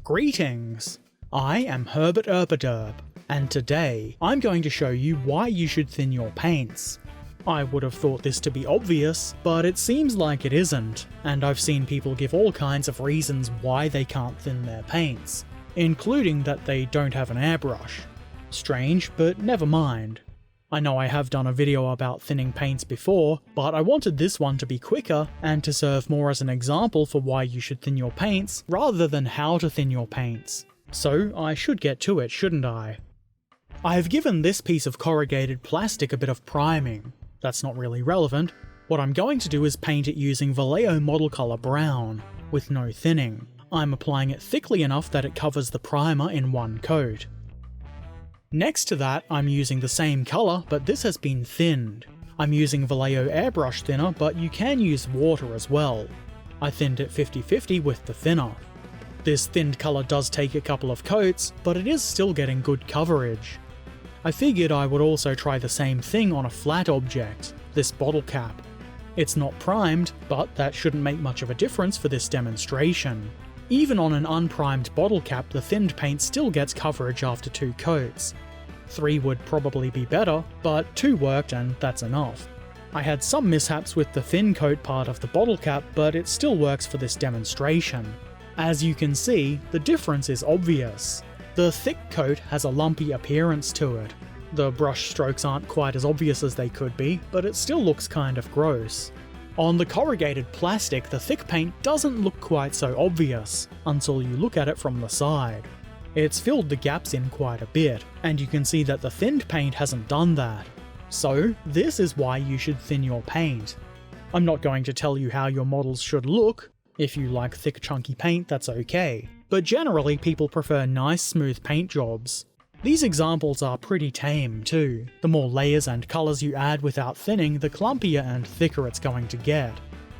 Greetings! I am Herbert Erpaderp, and today I'm going to show you why you should thin your paints. I would have thought this to be obvious, but it seems like it isn't, and I've seen people give all kinds of reasons why they can't thin their paints, including that they don't have an airbrush. Strange, but never mind. I know I have done a video about thinning paints before, but I wanted this one to be quicker and to serve more as an example for why you should thin your paints rather than how to thin your paints. So I should get to it, shouldn't I? I have given this piece of corrugated plastic a bit of priming. That's not really relevant. What I'm going to do is paint it using Vallejo Model Color Brown, with no thinning. I'm applying it thickly enough that it covers the primer in one coat. Next to that, I'm using the same colour, but this has been thinned. I'm using Vallejo airbrush thinner, but you can use water as well. I thinned it 50-50 with the thinner. This thinned colour does take a couple of coats, but it is still getting good coverage. I figured I would also try the same thing on a flat object, this bottle cap. It's not primed, but that shouldn't make much of a difference for this demonstration. Even on an unprimed bottle cap, the thinned paint still gets coverage after 2 coats. 3 would probably be better, but 2 worked and that's enough. I had some mishaps with the thin coat part of the bottle cap, but it still works for this demonstration. As you can see, the difference is obvious. The thick coat has a lumpy appearance to it. The brush strokes aren't quite as obvious as they could be, but it still looks kind of gross. On the corrugated plastic, the thick paint doesn't look quite so obvious, until you look at it from the side. It's filled the gaps in quite a bit, and you can see that the thinned paint hasn't done that. So, this is why you should thin your paint. I'm not going to tell you how your models should look. If you like thick chunky paint, that's okay. But generally people prefer nice smooth paint jobs. These examples are pretty tame too. The more layers and colours you add without thinning, the clumpier and thicker it's going to get.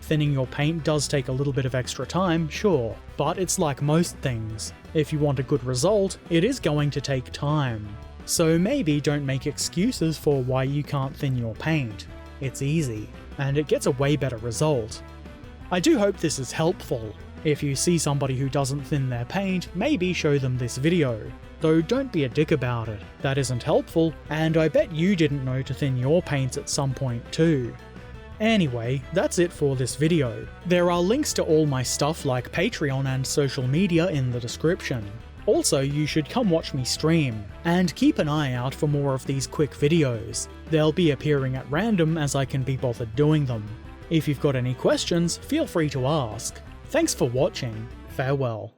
Thinning your paint does take a little bit of extra time, sure, but it's like most things. If you want a good result, it is going to take time. So maybe don't make excuses for why you can't thin your paint. It's easy, and it gets a way better result. I do hope this is helpful. If you see somebody who doesn't thin their paint, maybe show them this video. Though don't be a dick about it, that isn't helpful, and I bet you didn't know to thin your paints at some point too. Anyway, that's it for this video. There are links to all my stuff like Patreon and social media in the description. Also, you should come watch me stream, and keep an eye out for more of these quick videos. They'll be appearing at random as I can be bothered doing them. If you've got any questions, feel free to ask. Thanks for watching. Farewell.